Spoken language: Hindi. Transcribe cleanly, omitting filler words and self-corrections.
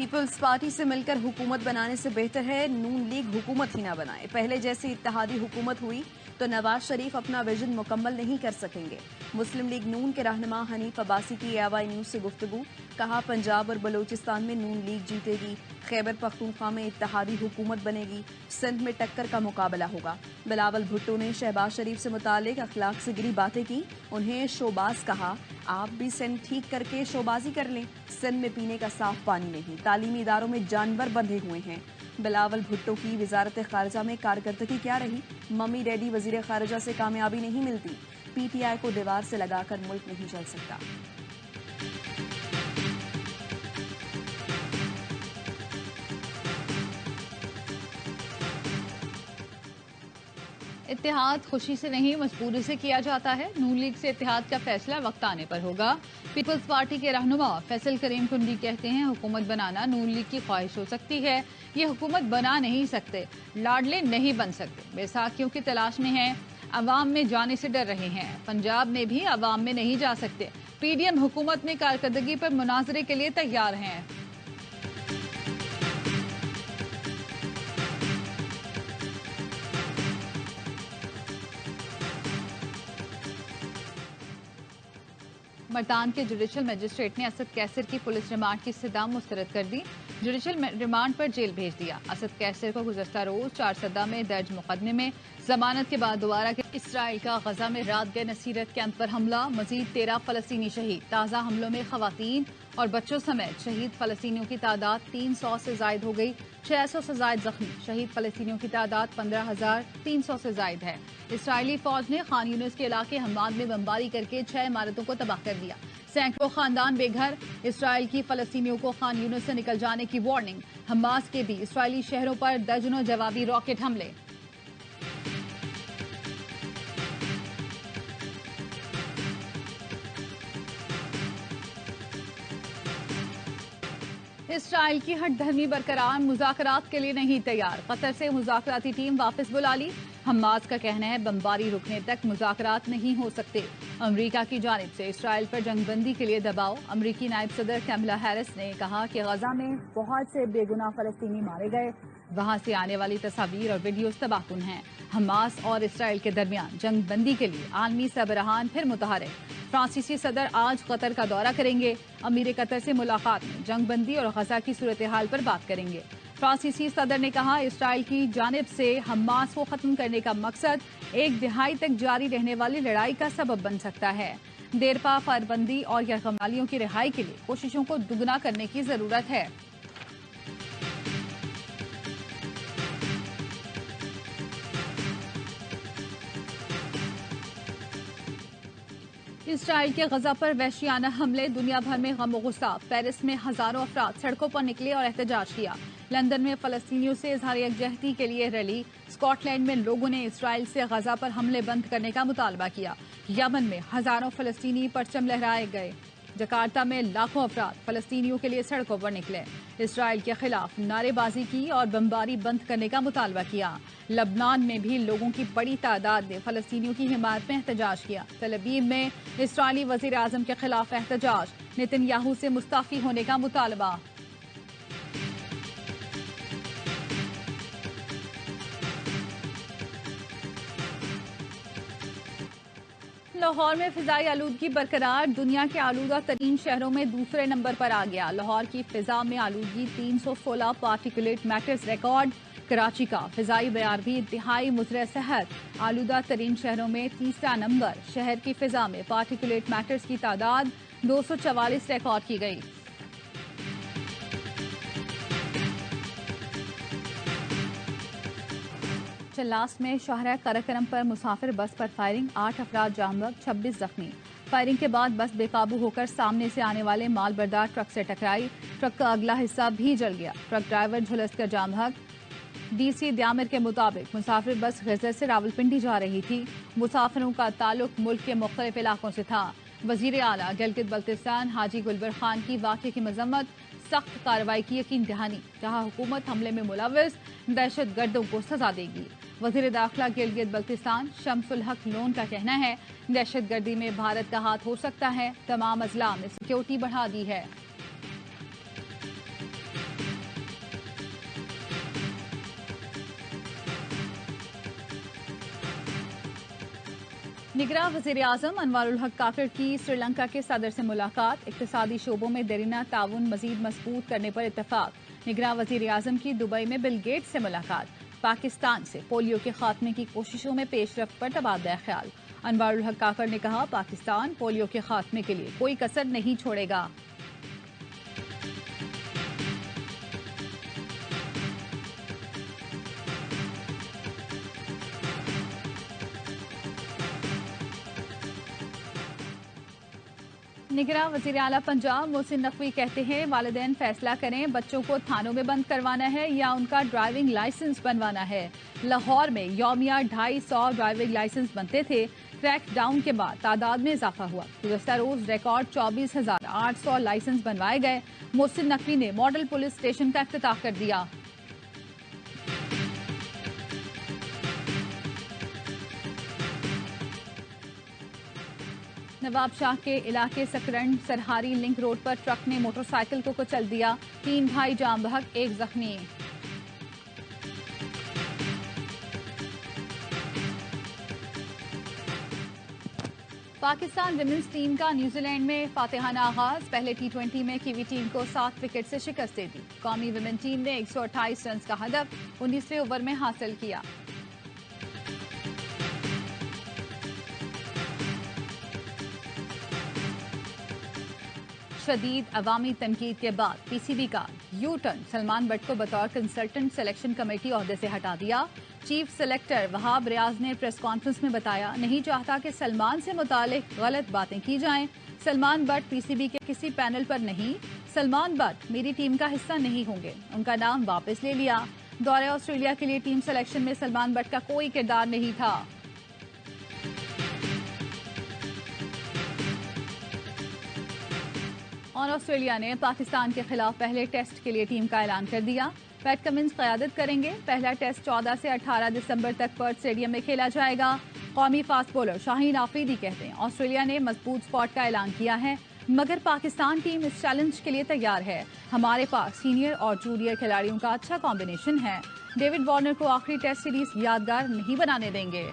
पीपल्स पार्टी से मिलकर हुकूमत बनाने से बेहतर है नून लीग हुकूमत ही ना बनाए। पहले जैसी इत्तेहादी हुकूमत हुई तो नवाज शरीफ अपना विजन मुकम्मल नहीं कर सकेंगे। मुस्लिम लीग नून के रहनुमा हनीफ अब्बासी की AY न्यूज से गुफ्तगू। कहा, पंजाब और बलूचिस्तान में नून लीग जीतेगी, खैबर पख्तूनख्वा में इत्तेहादी हुकूमत बनेगी, सिंध में टक्कर का मुकाबला होगा। बिलावल भुट्टो ने शहबाज शरीफ से मुतालिक अखलाक से गिरी बातें की, उन्हें शोबाज कहा। आप भी सिंध ठीक करके शोबाजी कर लें, सिंध में पीने का साफ पानी नहीं, तालीमी इदारों में जानवर बंधे हुए हैं। बिलावल भुट्टो की वजारत खारजा में कारकर्दगी क्या रही? मम्मी डैडी वजीर खारजा से कामयाबी नहीं मिलती, PTI को दीवार से लगाकर मुल्क नहीं चल सकता। इत्तेहाद खुशी से नहीं मजबूरी से किया जाता है। नून लीग से इत्तेहाद का फैसला वक्त आने पर होगा। पीपल्स पार्टी के रहनुमा फैसल करीम कुंडी कहते हैं, हुकूमत बनाना नून लीग की ख्वाहिश हो सकती है, ये हुकूमत बना नहीं सकते, लाडले नहीं बन सकते, बैसाखियों की तलाश में हैं, अवाम में जाने से डर रहे हैं। पंजाब में भी अवाम में नहीं जा सकते। PDM हुकूमत में कारकर्दगी पर मुनाजरे के लिए तैयार हैं। मर्दान के जुडिशल मजिस्ट्रेट ने असद कैसर की पुलिस रिमांड की इस्तदा मुस्तरद कर दी। जुडिशल रिमांड पर जेल भेज दिया। असद कैसर को गुज़श्ता रोज 4 सदा में दर्ज मुकदमे में जमानत के बाद दोबारा इसराइल का गजा में रात गए नसीरत कैंप पर हमला, मजीद 13 फलस्तीनी शहीद। ताज़ा हमलों में खवातीन और बच्चों समेत शहीद फलस्तीनियों की तादाद 300 से जायद हो गई, 600 से जायद जख्मी। शहीद फलस्तीनियों की तादाद 15,300 से जायद है। इसराइली फौज ने खान यूनिस के इलाके हम्माद में बमबारी करके 6 इमारतों को तबाह कर दिया। सैकड़ों खानदान बेघर। इसराइल की फलस्तीनियों को खान यूनिस से निकल जाने की वार्निंग। हमास के भी इसराइली शहरों पर दर्जनों जवाबी रॉकेट हमले। इसराइल की हटधर्मी बरकरार, मुज़ाकरात के लिए नहीं तैयार। कतर से मुज़ाकराती टीम वापस बुला ली। हमास का कहना है बमबारी रुकने तक मुज़ाकरात नहीं हो सकते। अमरीका की जानिब से इसराइल पर जंगबंदी के लिए दबाव। अमरीकी नायब सदर कैमला हैरिस ने कहा कि गजा में बहुत से बेगुनाह फलस्तीनी मारे गए, वहां से आने वाली तस्वीर और वीडियोस तबाहकुन हैं। हमास और इसराइल के दरमियान जंगबंदी के लिए आलमी सरबराहान फिर मुतहरिक। फ्रांसीसी सदर आज कतर का दौरा करेंगे। अमीर कतर से मुलाकात में जंगबंदी और गजा की सूरत हाल पर बात करेंगे। फ्रांसीसी सदर ने कहा, इसराइल की जानिब से हमास को खत्म करने का मकसद एक दिहाई तक जारी रहने वाली लड़ाई का सबब बन सकता है। देरपा फायरबंदी और यरगमालियों की रिहाई के लिए कोशिशों को दुगना करने की जरूरत है। इसराइल के गजा पर वहशियाना हमले, दुनिया भर में गम और गुस्सा। पेरिस में हजारों अफराद सड़कों पर निकले और एहतजाज किया। लंदन में फलस्तीनियों से इजहार यकजहती के लिए रैली। स्कॉटलैंड में लोगों ने इसराइल से गजा पर हमले बंद करने का मुतालबा किया। यमन में हजारों फलस्तीनी परचम लहराए गए। जकार्ता में लाखों अफराद फलस्तीनियों के लिए सड़कों पर निकले, इसराइल के खिलाफ नारेबाजी की और बमबारी बंद करने का मुतालबा किया। लबनान में भी लोगों की बड़ी तादाद ने फलस्तीनियों की हिमायत में एहतजाज किया। तल अवीव में इसराइली वजीर आजम के खिलाफ एहतजाज, नेतन्याहू से मुस्ताफी होने का मुतालबा। लाहौर में फिजाई आलूदगी बरकरार, दुनिया के आलूदा तरीन शहरों में दूसरे नंबर पर आ गया। लाहौर की फिजा में आलूदगी 316 पार्टिकुलेट मैटर्स रिकॉर्ड। कराची का फिजाई बयार भी इंतहाई मुज़र सेहत, आलूदा तरीन शहरों में तीसरा नंबर। शहर की फिजा में पार्टिकुलेट मैटर्स की तादाद 244 रिकॉर्ड की गई। चल्लास में शाहरा करकरम पर मुसाफिर बस पर फायरिंग, 8 अफराद जामबग, 26 जख्मी। फायरिंग के बाद बस बेकाबू होकर सामने से आने वाले माल बरदार ट्रक से टकराई। ट्रक का अगला हिस्सा भी जल गया। ट्रक ड्राइवर झुलस कर जाम हक। DC द्यामिर के मुताबिक मुसाफिर बस गजर से रावलपिंडी जा रही थी। मुसाफिरों का ताल्लुक मुल्क के मुख्तलिफ इलाकों से था। वजीर आला गिलगित बल्तिस्तान हाजी गुलबर खान की वाक़े की मजम्मत, सख्त कार्रवाई की यकीन दहानी। जहां हुकूमत हमले में मुलव्विस दहशत गर्दों को सजा देगी। वजीर दाखिला गिलगित बल्तिस्तान शम्सुल हक लोन का कहना है, दहशत गर्दी में भारत का हाथ हो सकता है। तमाम अजला में सिक्योरिटी बढ़ा दी है। निगरां वज़ीर-ए-आज़म अनवारुल हक काफिर की श्रीलंका के सदर से मुलाकात, इक्तिसादी शोबों में देरीना ताउन मजीद मजबूत करने पर इत्तफाक। निगरां वज़ीर-ए-आज़म की दुबई में बिल गेट्स से मुलाकात, पाकिस्तान से पोलियो के खात्मे की कोशिशों में पेशरफ्त पर तबादला ख्याल। अनवारुल हक काफिर ने कहा, पाकिस्तान पोलियो के खात्मे के लिए कोई कसर नहीं छोड़ेगा। निगरां वज़ीर आला पंजाब मोहसिन नकवी कहते हैं, वालिदैन फैसला करें बच्चों को थानों में बंद करवाना है या उनका ड्राइविंग लाइसेंस बनवाना है। लाहौर में यौमिया 250 ड्राइविंग लाइसेंस बनते थे, क्रैक डाउन के बाद तादाद में इजाफा हुआ। गुज़श्ता रोज रिकॉर्ड 24,800 लाइसेंस बनवाए गए। मोहसिन नकवी ने मॉडल पुलिस स्टेशन का इफ्तिताह कर दिया। नवाब शाह के इलाके सकरंड सरहारी लिंक रोड पर ट्रक ने मोटरसाइकिल को कुचल दिया, 3 भाई जाम बहक, 1 जख्मी। पाकिस्तान विमेंस टीम का न्यूजीलैंड में फातिहाना आगाज, पहले T20 में कीवी टीम को 7 विकेट से शिकस्त दे दी। कौमी विमेन टीम ने 128 रन का हदफ 19वें ओवर में हासिल किया। शदीद अवामी तनकीद के बाद पीसीबी का यू टर्न, सलमान बट को बतौर कंसल्टेंट सिलेक्शन कमेटी ओहदे से हटा दिया। चीफ सेलेक्टर वहाब रियाज ने प्रेस कॉन्फ्रेंस में बताया, नहीं चाहता कि सलमान से मुतालिक गलत बातें की जाएं। सलमान बट पीसीबी के किसी पैनल पर नहीं, सलमान बट मेरी टीम का हिस्सा नहीं होंगे, उनका नाम वापस ले लिया। दौरे ऑस्ट्रेलिया के लिए टीम सिलेक्शन में सलमान बट का कोई किरदार नहीं था। और ऑस्ट्रेलिया ने पाकिस्तान के खिलाफ पहले टेस्ट के लिए टीम का ऐलान कर दिया। पैट कमिंस क़यादत करेंगे। पहला टेस्ट 14 से 18 दिसंबर तक पर्थ स्टेडियम में खेला जाएगा। कौमी फास्ट बॉलर शाहीन आफरीदी कहते हैं, ऑस्ट्रेलिया ने मजबूत स्पॉट का ऐलान किया है, मगर पाकिस्तान टीम इस चैलेंज के लिए तैयार है। हमारे पास सीनियर और जूनियर खिलाड़ियों का अच्छा कॉम्बिनेशन है। डेविड वार्नर को आखिरी टेस्ट सीरीज यादगार नहीं बनाने देंगे।